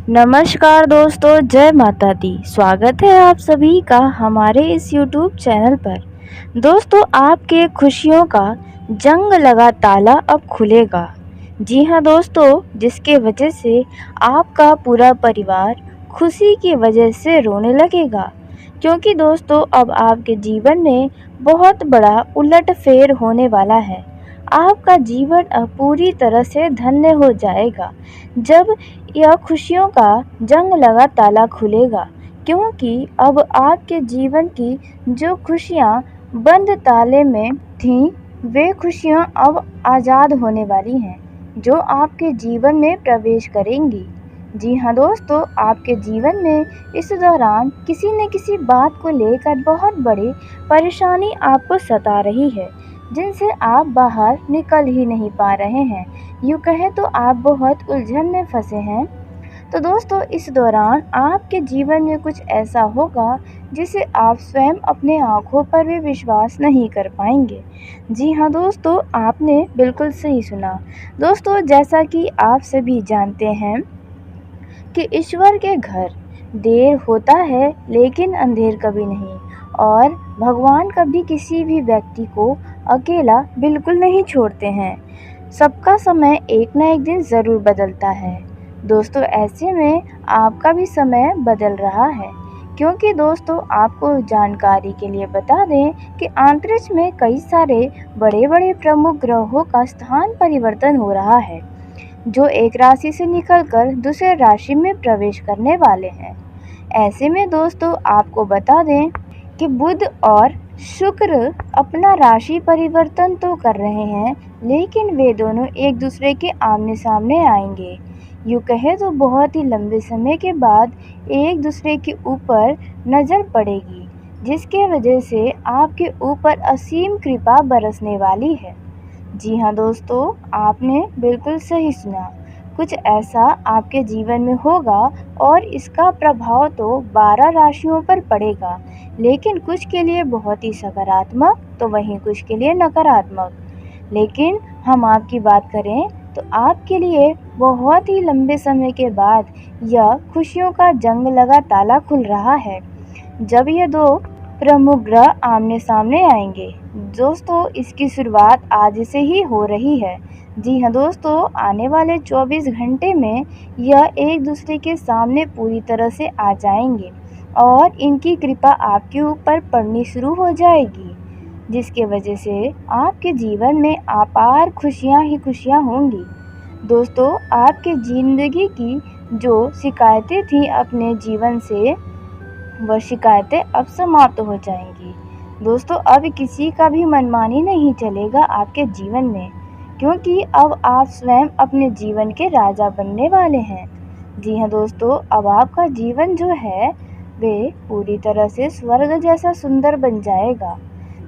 नमस्कार दोस्तों, जय माता दी। स्वागत है आप सभी का हमारे इस YouTube चैनल पर। दोस्तों, आपके खुशियों का जंग लगा ताला अब खुलेगा। जी हाँ दोस्तों, जिसके वजह से आपका पूरा परिवार खुशी की वजह से रोने लगेगा। क्योंकि दोस्तों, अब आपके जीवन में बहुत बड़ा उलटफेर होने वाला है। आपका जीवन अब पूरी तरह से धन्य हो जाएगा जब यह खुशियों का जंग लगा ताला खुलेगा। क्योंकि अब आपके जीवन की जो खुशियाँ बंद ताले में थीं, वे खुशियाँ अब आज़ाद होने वाली हैं, जो आपके जीवन में प्रवेश करेंगी। जी हाँ दोस्तों, आपके जीवन में इस दौरान किसी न किसी बात को लेकर बहुत बड़ी परेशानी आपको सता रही है, जिनसे आप बाहर निकल ही नहीं पा रहे हैं। यूँ कहें तो आप बहुत उलझन में फंसे हैं। तो दोस्तों, इस दौरान आपके जीवन में कुछ ऐसा होगा जिसे आप स्वयं अपने आँखों पर भी विश्वास नहीं कर पाएंगे। जी हाँ दोस्तों, आपने बिल्कुल सही सुना। दोस्तों, जैसा कि आप सभी जानते हैं कि ईश्वर के घर देर होता है लेकिन अंधेर कभी नहीं, और भगवान कभी किसी भी व्यक्ति को अकेला बिल्कुल नहीं छोड़ते हैं। सबका समय एक ना एक दिन ज़रूर बदलता है। दोस्तों, ऐसे में आपका भी समय बदल रहा है। क्योंकि दोस्तों, आपको जानकारी के लिए बता दें कि अंतरिक्ष में कई सारे बड़े बड़े प्रमुख ग्रहों का स्थान परिवर्तन हो रहा है, जो एक राशि से निकलकर दूसरे राशि में प्रवेश करने वाले हैं। ऐसे में दोस्तों, आपको बता दें कि बुध और शुक्र अपना राशि परिवर्तन तो कर रहे हैं, लेकिन वे दोनों एक दूसरे के आमने सामने आएंगे। यूँ कहे तो बहुत ही लंबे समय के बाद एक दूसरे के ऊपर नज़र पड़ेगी, जिसके वजह से आपके ऊपर असीम कृपा बरसने वाली है। जी हाँ दोस्तों, आपने बिल्कुल सही सुना। कुछ ऐसा आपके जीवन में होगा और इसका प्रभाव तो 12 राशियों पर पड़ेगा, लेकिन कुछ के लिए बहुत ही सकारात्मक तो वहीं कुछ के लिए नकारात्मक। लेकिन हम आपकी बात करें तो आपके लिए बहुत ही लंबे समय के बाद यह खुशियों का जंग लगा ताला खुल रहा है, जब ये दो प्रमुख ग्रह आमने सामने आएंगे। दोस्तों, इसकी शुरुआत आज से ही हो रही है। जी हाँ दोस्तों, आने वाले 24 घंटे में यह एक दूसरे के सामने पूरी तरह से आ जाएंगे और इनकी कृपा आपके ऊपर पड़नी शुरू हो जाएगी, जिसके वजह से आपके जीवन में अपार खुशियाँ ही खुशियाँ होंगी। दोस्तों, आपके ज़िंदगी की जो शिकायतें थीं अपने जीवन से, वह शिकायतें अब समाप्त हो जाएंगी। दोस्तों, अब किसी का भी मनमानी नहीं चलेगा आपके जीवन में, क्योंकि अब आप स्वयं अपने जीवन के राजा बनने वाले हैं। जी हाँ दोस्तों, अब आपका जीवन जो है वे पूरी तरह से स्वर्ग जैसा सुंदर बन जाएगा।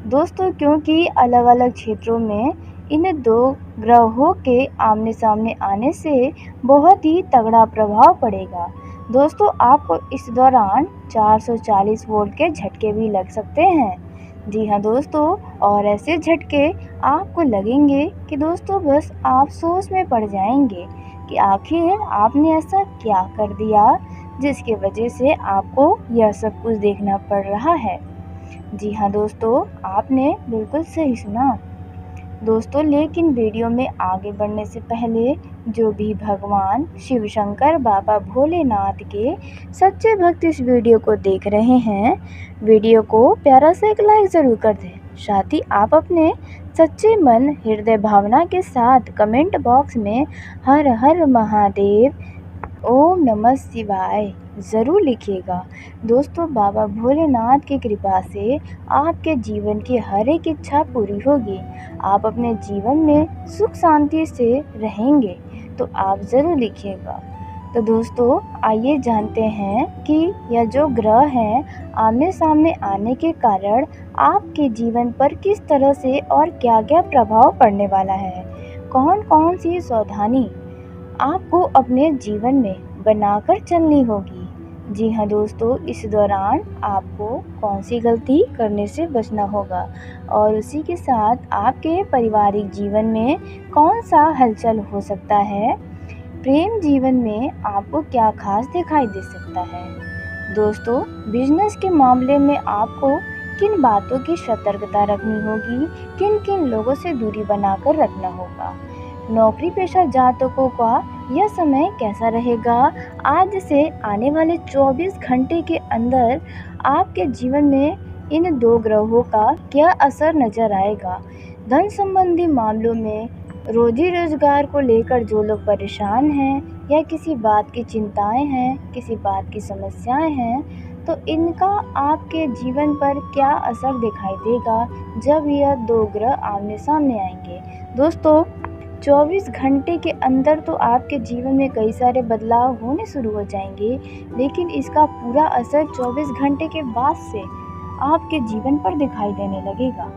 दोस्तों, क्योंकि अलग अलग क्षेत्रों में इन दो ग्रहों के आमने सामने आने से बहुत ही तगड़ा प्रभाव पड़ेगा। दोस्तों, आपको इस दौरान 440 वोल्ट के झटके भी लग सकते हैं। जी हाँ दोस्तों, और ऐसे झटके आपको लगेंगे कि दोस्तों बस आप सोच में पड़ जाएंगे कि आखिर आपने ऐसा क्या कर दिया जिसकी वजह से आपको यह सब कुछ देखना पड़ रहा है। जी हाँ दोस्तों, आपने बिल्कुल सही सुना। दोस्तों, लेकिन वीडियो में आगे बढ़ने से पहले जो भी भगवान शिव शंकर बाबा भोलेनाथ के सच्चे भक्त इस वीडियो को देख रहे हैं, वीडियो को प्यारा सा एक लाइक ज़रूर कर दें। साथ ही आप अपने सच्चे मन हृदय भावना के साथ कमेंट बॉक्स में हर हर महादेव, ओम नमः शिवाय ज़रूर लिखिएगा। दोस्तों, बाबा भोलेनाथ की कृपा से आपके जीवन की हर एक इच्छा पूरी होगी। आप अपने जीवन में सुख शांति से रहेंगे, तो आप ज़रूर लिखिएगा। तो दोस्तों, आइए जानते हैं कि यह जो ग्रह हैं आमने सामने आने के कारण आपके जीवन पर किस तरह से और क्या क्या प्रभाव पड़ने वाला है। कौन कौन सी सावधानी आपको अपने जीवन में बनाकर चलनी होगी। जी हाँ दोस्तों, इस दौरान आपको कौन सी गलती करने से बचना होगा और उसी के साथ आपके पारिवारिक जीवन में कौन सा हलचल हो सकता है, प्रेम जीवन में आपको क्या खास दिखाई दे सकता है? दोस्तों, बिजनेस के मामले में आपको किन बातों की सतर्कता रखनी होगी, किन किन लोगों से दूरी बनाकर रखना होगा? नौकरी पेशा जातकों का यह समय कैसा रहेगा? आज से आने वाले 24 घंटे के अंदर आपके जीवन में इन दो ग्रहों का क्या असर नजर आएगा? धन संबंधी मामलों में, रोजी रोजगार को लेकर जो लोग परेशान हैं या किसी बात की चिंताएं हैं, किसी बात की समस्याएं हैं, तो इनका आपके जीवन पर क्या असर दिखाई देगा जब यह दो ग्रह आमने सामने आएंगे? दोस्तों, 24 घंटे के अंदर तो आपके जीवन में कई सारे बदलाव होने शुरू हो जाएंगे, लेकिन इसका पूरा असर 24 घंटे के बाद से आपके जीवन पर दिखाई देने लगेगा।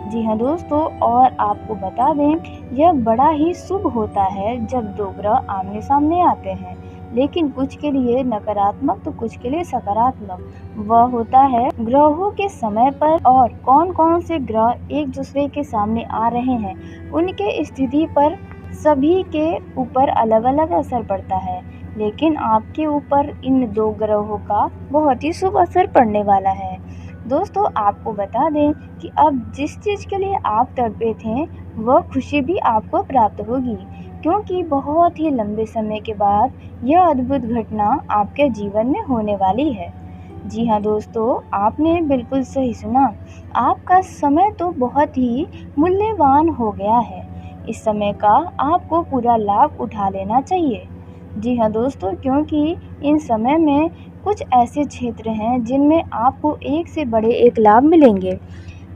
जी हाँ दोस्तों, और आपको बता दें, यह बड़ा ही शुभ होता है जब दो ग्रह आमने सामने आते हैं, लेकिन कुछ के लिए नकारात्मक तो कुछ के लिए सकारात्मक। वह होता है ग्रहों के समय पर और कौन कौन से ग्रह एक दूसरे के सामने आ रहे हैं, उनके स्थिति पर सभी के ऊपर अलग अलग असर पड़ता है, लेकिन आपके ऊपर इन दो ग्रहों का बहुत ही शुभ असर पड़ने वाला है। दोस्तों, आपको बता दें कि अब जिस चीज़ के लिए आप तड़पे थे, वह खुशी भी आपको प्राप्त होगी, क्योंकि बहुत ही लंबे समय के बाद यह अद्भुत घटना आपके जीवन में होने वाली है। जी हाँ दोस्तों, आपने बिल्कुल सही सुना। आपका समय तो बहुत ही मूल्यवान हो गया है। इस समय का आपको पूरा लाभ उठा लेना चाहिए। जी हाँ दोस्तों, क्योंकि इन समय में कुछ ऐसे क्षेत्र हैं जिनमें आपको एक से बड़े एक लाभ मिलेंगे।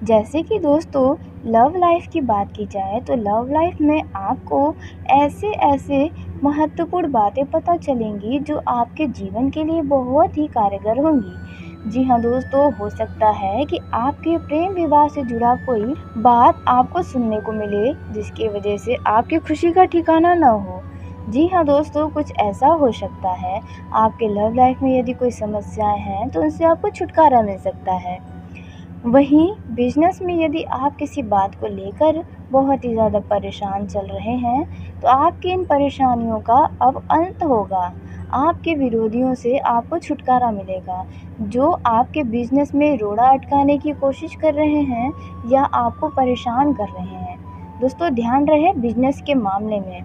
जैसे कि दोस्तों, लव लाइफ की बात की जाए तो लव लाइफ में आपको ऐसे ऐसे महत्वपूर्ण बातें पता चलेंगी जो आपके जीवन के लिए बहुत ही कारगर होंगी। जी हाँ दोस्तों, हो सकता है कि आपके प्रेम विवाह से जुड़ा कोई बात आपको सुनने को मिले जिसकी वजह से आपकी खुशी का ठिकाना न हो। जी हाँ दोस्तों, कुछ ऐसा हो सकता है आपके लव लाइफ में यदि कोई समस्याएं हैं तो उनसे आपको छुटकारा मिल सकता है। वहीं बिजनेस में यदि आप किसी बात को लेकर बहुत ही ज़्यादा परेशान चल रहे हैं, तो आपकी इन परेशानियों का अब अंत होगा। आपके विरोधियों से आपको छुटकारा मिलेगा, जो आपके बिजनेस में रोड़ा अटकाने की कोशिश कर रहे हैं या आपको परेशान कर रहे हैं। दोस्तों, ध्यान रहे बिजनेस के मामले में,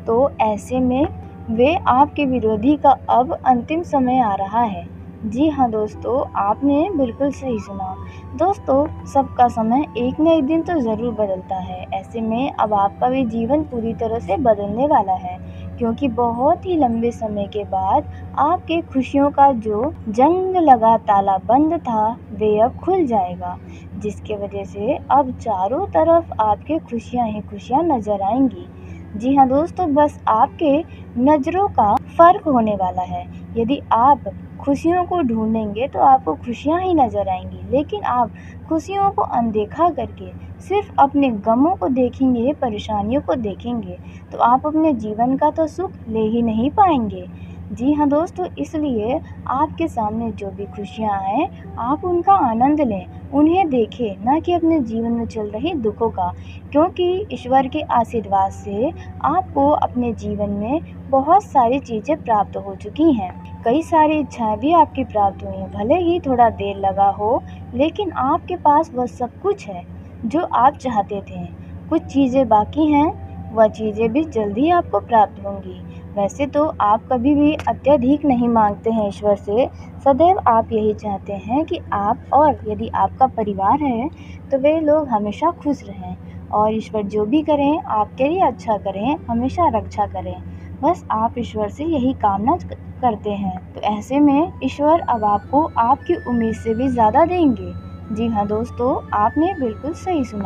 तो ऐसे में वे आपके विरोधी का अब अंतिम समय आ रहा है। जी हाँ दोस्तों, आपने बिल्कुल सही सुना। दोस्तों, सबका समय एक न एक दिन तो ज़रूर बदलता है। ऐसे में अब आपका भी जीवन पूरी तरह से बदलने वाला है, क्योंकि बहुत ही लंबे समय के बाद आपके खुशियों का जो जंग लगा ताला बंद था, वे अब खुल जाएगा, जिसके वजह से अब चारों तरफ आपके खुशियाँ ही खुशियाँ नजर आएंगी। जी हाँ दोस्तों, बस आपके नज़रों का फ़र्क होने वाला है। यदि आप खुशियों को ढूंढेंगे तो आपको खुशियाँ ही नज़र आएंगी, लेकिन आप खुशियों को अनदेखा करके सिर्फ अपने गमों को देखेंगे, परेशानियों को देखेंगे, तो आप अपने जीवन का तो सुख ले ही नहीं पाएंगे। जी हाँ दोस्तों, इसलिए आपके सामने जो भी खुशियाँ आएँ, आप उनका आनंद लें, उन्हें देखें, ना कि अपने जीवन में चल रही दुखों का, क्योंकि ईश्वर के आशीर्वाद से आपको अपने जीवन में बहुत सारी चीज़ें प्राप्त हो चुकी हैं। कई सारी इच्छाएं भी आपकी प्राप्त हुई हैं, भले ही थोड़ा देर लगा हो, लेकिन आपके पास वह सब कुछ है जो आप चाहते थे। कुछ चीज़ें बाकी हैं, वह चीज़ें भी जल्दी आपको प्राप्त होंगी। वैसे तो आप कभी भी अत्यधिक नहीं मांगते हैं ईश्वर से, सदैव आप यही चाहते हैं कि आप और यदि आपका परिवार है तो वे लोग हमेशा खुश रहें, और ईश्वर जो भी करें आपके लिए अच्छा करें, हमेशा रक्षा करें। बस आप ईश्वर से यही कामना करते हैं, तो ऐसे में ईश्वर अब आपको आपकी उम्मीद से भी ज़्यादा देंगे। जी हाँ दोस्तों, आपने बिल्कुल सही सुना।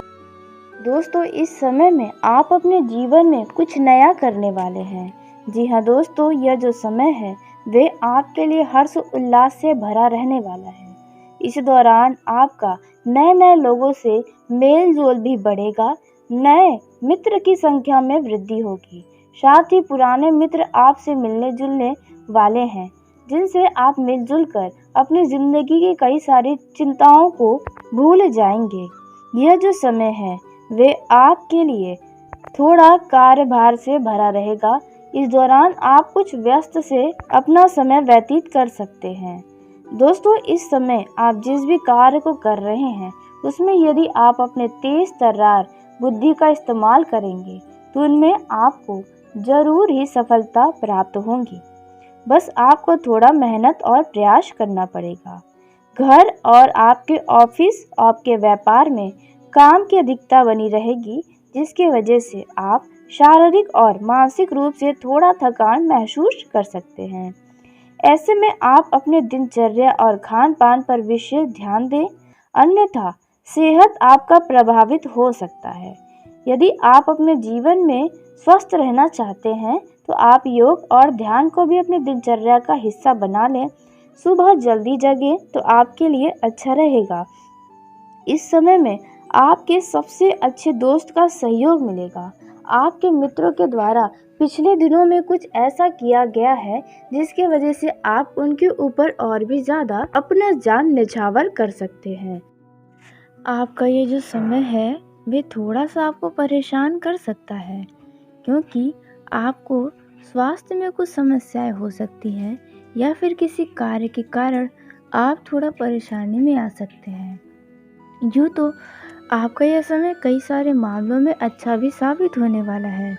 दोस्तों, इस समय में आप अपने जीवन में कुछ नया करने वाले हैं। जी हाँ दोस्तों, यह जो समय है वे आपके लिए हर्ष उल्लास से भरा रहने वाला है। इस दौरान आपका नए नए लोगों से मेल जोल भी बढ़ेगा, नए मित्र की संख्या में वृद्धि होगी, साथ ही पुराने मित्र आपसे मिलने जुलने वाले हैं, जिनसे आप मिलजुल कर अपनी ज़िंदगी की कई सारी चिंताओं को भूल जाएंगे। यह जो समय है वे आपके लिए थोड़ा कार्यभार से भरा रहेगा, इस दौरान आप कुछ व्यस्त से अपना समय व्यतीत कर सकते हैं। दोस्तों, इस समय आप जिस भी कार्य को कर रहे हैं उसमें यदि आप अपने तेज तर्रार बुद्धि का इस्तेमाल करेंगे तो उनमें आपको जरूर ही सफलता प्राप्त होगी। बस आपको थोड़ा मेहनत और प्रयास करना पड़ेगा। घर और आपके ऑफिस, आपके व्यापार में काम की अधिकता बनी रहेगी, जिसकी वजह से आप शारीरिक और मानसिक रूप से थोड़ा थकान महसूस कर सकते हैं। ऐसे में आप अपने दिनचर्या और खान पान पर विशेष ध्यान दें, अन्यथा सेहत आपका प्रभावित हो सकता है। यदि आप अपने जीवन में स्वस्थ रहना चाहते हैं तो आप योग और ध्यान को भी अपनी दिनचर्या का हिस्सा बना लें। सुबह जल्दी जगें तो आपके लिए अच्छा रहेगा। इस समय में आपके सबसे अच्छे दोस्त का सहयोग मिलेगा। आपके मित्रों के द्वारा पिछले दिनों में कुछ ऐसा किया गया है जिसकी वजह से आप उनके ऊपर और भी ज़्यादा अपना जान न्यौछावर कर सकते हैं। आपका ये जो समय है वे थोड़ा सा आपको परेशान कर सकता है, क्योंकि आपको स्वास्थ्य में कुछ समस्याएं हो सकती हैं या फिर किसी कार्य के कारण आप थोड़ा परेशानी में आ सकते हैं। यूँ तो आपका यह समय कई सारे मामलों में अच्छा भी साबित होने वाला है।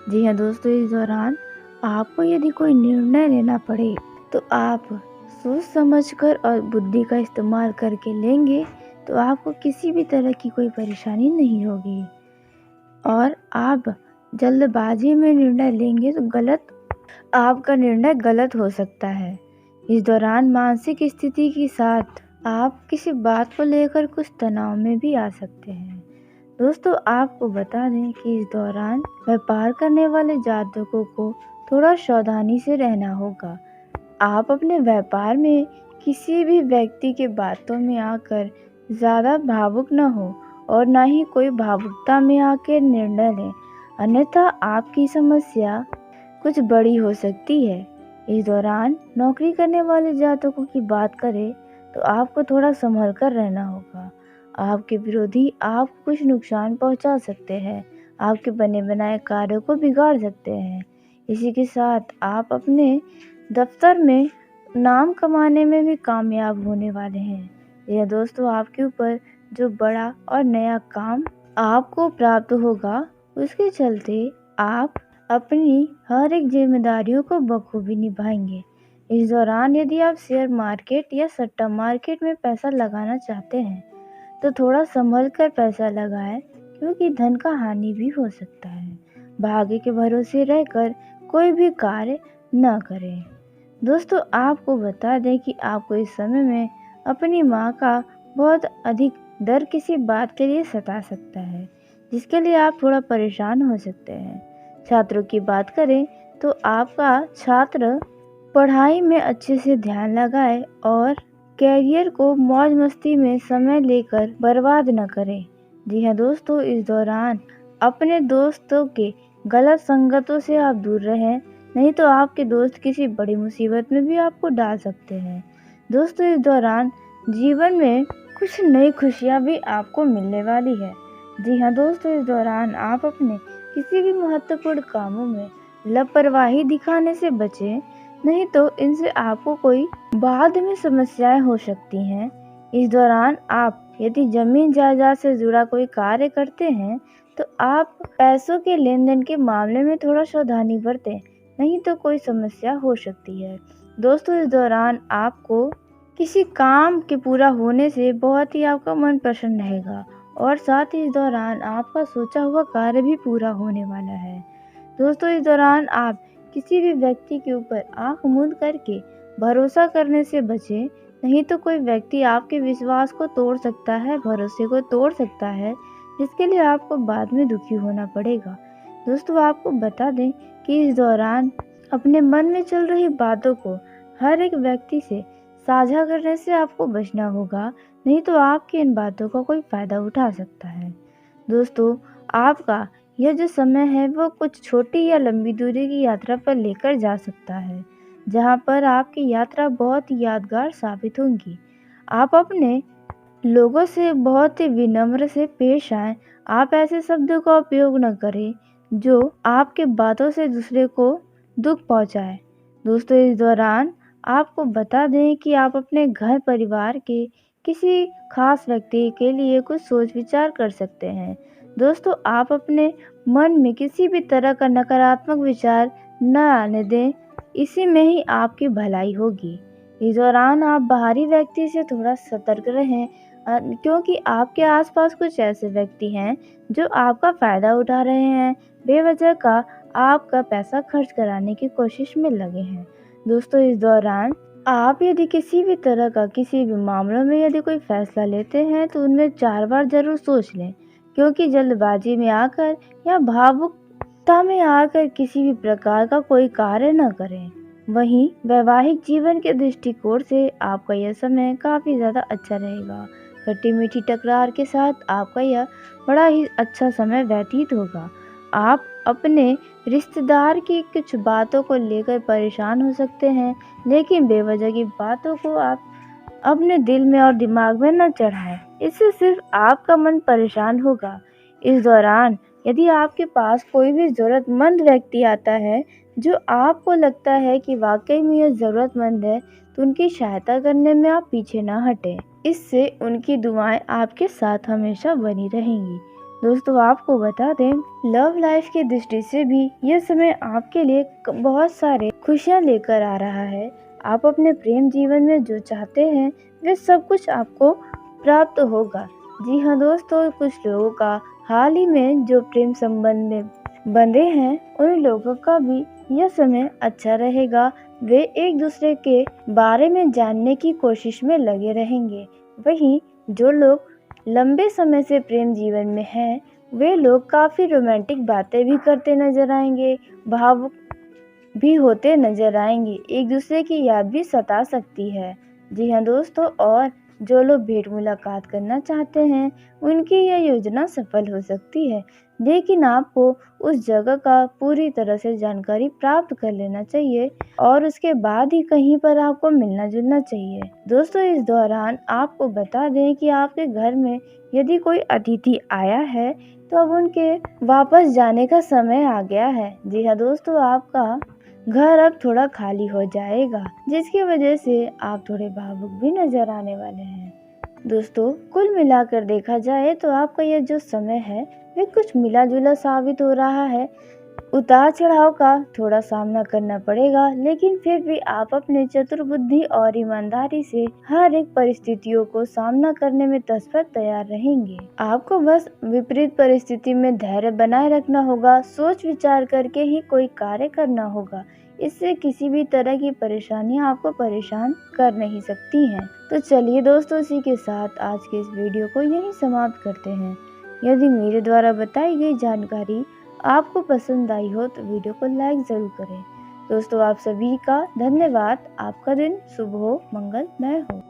जी हाँ दोस्तों, इस दौरान आपको यदि कोई निर्णय लेना पड़े तो आप सोच समझकर और बुद्धि का इस्तेमाल करके लेंगे तो आपको किसी भी तरह की कोई परेशानी नहीं होगी। और आप जल्दबाजी में निर्णय लेंगे तो आपका निर्णय गलत हो सकता है। इस दौरान मानसिक स्थिति के साथ आप किसी बात को लेकर कुछ तनाव में भी आ सकते हैं। दोस्तों, आपको बता दें कि इस दौरान व्यापार करने वाले जातकों को थोड़ा सावधानी से रहना होगा। आप अपने व्यापार में किसी भी व्यक्ति के बातों में आकर ज़्यादा भावुक न हो और ना ही कोई भावुकता में आकर निर्णय लें, अन्यथा आपकी समस्या कुछ बड़ी हो सकती है। इस दौरान नौकरी करने वाले जातकों की बात करें तो आपको थोड़ा संभल कर रहना होगा। आपके विरोधी आपको कुछ नुकसान पहुंचा सकते हैं, आपके बने बनाए कार्यों को बिगाड़ सकते हैं। इसी के साथ आप अपने दफ्तर में नाम कमाने में भी कामयाब होने वाले हैं। यह दोस्तों, आपके ऊपर जो बड़ा और नया काम आपको प्राप्त होगा उसके चलते आप अपनी हर एक जिम्मेदारियों को बखूबी निभाएंगे। इस दौरान यदि आप शेयर मार्केट या सट्टा मार्केट में पैसा लगाना चाहते हैं तो थोड़ा संभल कर पैसा लगाएं, क्योंकि धन का हानि भी हो सकता है। भाग्य के भरोसे रहकर कोई भी कार्य न करें। दोस्तों, आपको बता दें कि आपको इस समय में अपनी माँ का बहुत अधिक डर किसी बात के लिए सता सकता है, जिसके लिए आप थोड़ा परेशान हो सकते हैं। छात्रों की बात करें तो आपका छात्र पढ़ाई में अच्छे से ध्यान लगाए और कैरियर को मौज मस्ती में समय लेकर बर्बाद न करें। जी हाँ दोस्तों, इस दौरान अपने दोस्तों के गलत संगतों से आप दूर रहें, नहीं तो आपके दोस्त किसी बड़ी मुसीबत में भी आपको डाल सकते हैं। दोस्तों, इस दौरान जीवन में कुछ नई खुशियाँ भी आपको मिलने वाली है। जी हाँ दोस्तों, इस दौरान आप अपने किसी भी महत्वपूर्ण कामों में लापरवाही दिखाने से बचें, नहीं तो इनसे आपको कोई बाद में समस्याएं हो सकती हैं। इस दौरान आप यदि जमीन जायदाद से जुड़ा कोई कार्य करते हैं तो आप पैसों के लेन देन के मामले में थोड़ा सावधानी बरतें, नहीं तो कोई समस्या हो सकती है। दोस्तों, इस दौरान आपको किसी काम के पूरा होने से बहुत ही आपका मन प्रसन्न रहेगा और साथ ही इस दौरान आपका सोचा हुआ कार्य भी पूरा होने वाला है। दोस्तों, इस दौरान आप किसी भी व्यक्ति के ऊपर आंख मूंद करके भरोसा करने से बचें, नहीं तो कोई व्यक्ति आपके विश्वास को तोड़ सकता है, भरोसे को तोड़ सकता है, जिसके लिए आपको बाद में दुखी होना पड़ेगा। दोस्तों, आपको बता दें कि इस दौरान अपने मन में चल रही बातों को हर एक व्यक्ति से साझा करने से आपको बचना होगा, नहीं तो आपकी इन बातों का कोई फ़ायदा उठा सकता है। दोस्तों, आपका यह जो समय है वो कुछ छोटी या लंबी दूरी की यात्रा पर लेकर जा सकता है, जहां पर आपकी यात्रा बहुत ही यादगार साबित होगी। आप अपने लोगों से बहुत ही विनम्र से पेश आएं। आप ऐसे शब्दों का उपयोग न करें जो आपके बातों से दूसरे को दुख पहुंचाए। दोस्तों इस दौरान आपको बता दें कि आप अपने घर परिवार के किसी खास व्यक्ति के लिए कुछ सोच विचार कर सकते हैं। दोस्तों आप अपने मन में किसी भी तरह का नकारात्मक विचार न आने दें, इसी में ही आपकी भलाई होगी। इस दौरान आप बाहरी व्यक्ति से थोड़ा सतर्क रहें, क्योंकि आपके आसपास कुछ ऐसे व्यक्ति हैं जो आपका फ़ायदा उठा रहे हैं, बेवजह का आपका पैसा खर्च कराने की कोशिश में लगे हैं। दोस्तों इस दौरान आप यदि किसी भी तरह का किसी भी मामलों में यदि कोई फैसला लेते हैं तो उनमें 4 बार ज़रूर सोच लें, क्योंकि जल्दबाजी में आकर या भावुकता में आकर किसी भी प्रकार का कोई कार्य न करें। वहीं वैवाहिक जीवन के दृष्टिकोण से आपका यह समय काफ़ी ज़्यादा अच्छा रहेगा। खट्टी मीठी टकरार के साथ आपका यह बड़ा ही अच्छा समय व्यतीत होगा। आप अपने रिश्तेदार की कुछ बातों को लेकर परेशान हो सकते हैं, लेकिन बेवजह की बातों को आप अपने दिल में और दिमाग में न चढ़ाएं, इससे सिर्फ आपका मन परेशान होगा। इस दौरान यदि आपके पास कोई भी ज़रूरतमंद व्यक्ति आता है जो आपको लगता है कि वाकई में यह ज़रूरतमंद है, तो उनकी सहायता करने में आप पीछे ना हटें। इससे उनकी दुआएं आपके साथ हमेशा बनी रहेंगी। दोस्तों आपको बता दें, लव लाइफ की दृष्टि से भी यह समय आपके लिए बहुत सारे खुशियां लेकर आ रहा है। आप अपने प्रेम जीवन में जो चाहते हैं वे सब कुछ आपको प्राप्त होगा। जी हाँ दोस्तों, कुछ लोगों का हाल ही में जो प्रेम संबंध में बंधे हैं उन लोगों का भी यह समय अच्छा रहेगा। वे एक दूसरे के बारे में जानने की कोशिश में लगे रहेंगे। वहीं जो लोग लंबे समय से प्रेम जीवन में हैं वे लोग काफ़ी रोमांटिक बातें भी करते नजर आएंगे, भावुक भी होते नजर आएंगे। एक दूसरे की याद भी सता सकती है। जी हाँ दोस्तों, और जो लोग भेंट मुलाकात करना चाहते हैं उनकी यह योजना सफल हो सकती है, लेकिन आपको उस जगह का पूरी तरह से जानकारी प्राप्त कर लेना चाहिए और उसके बाद ही कहीं पर आपको मिलना जुलना चाहिए। दोस्तों इस दौरान आपको बता दें कि आपके घर में यदि कोई अतिथि आया है तो अब उनके वापस जाने का समय आ गया है। जी हाँ दोस्तों, आपका घर अब थोड़ा खाली हो जाएगा, जिसकी वजह से आप थोड़े भावुक भी नजर आने वाले हैं। दोस्तों कुल मिलाकर देखा जाए तो आपका यह जो समय है वे कुछ मिला जुला साबित हो रहा है। उतार चढ़ाव का थोड़ा सामना करना पड़ेगा, लेकिन फिर भी आप अपने चतुर बुद्धि और ईमानदारी से हर एक परिस्थितियों को सामना करने में तत्पर तैयार रहेंगे। आपको बस विपरीत परिस्थिति में धैर्य बनाए रखना होगा, सोच विचार करके ही कोई कार्य करना होगा। इससे किसी भी तरह की परेशानियां आपको परेशान कर नहीं सकती हैं। तो चलिए दोस्तों, इसी के साथ आज के इस वीडियो को यहीं समाप्त करते हैं। यदि मेरे द्वारा बताई गई जानकारी आपको पसंद आई हो तो वीडियो को लाइक ज़रूर करें। दोस्तों आप सभी का धन्यवाद। आपका दिन शुभ हो, मंगलमय हो।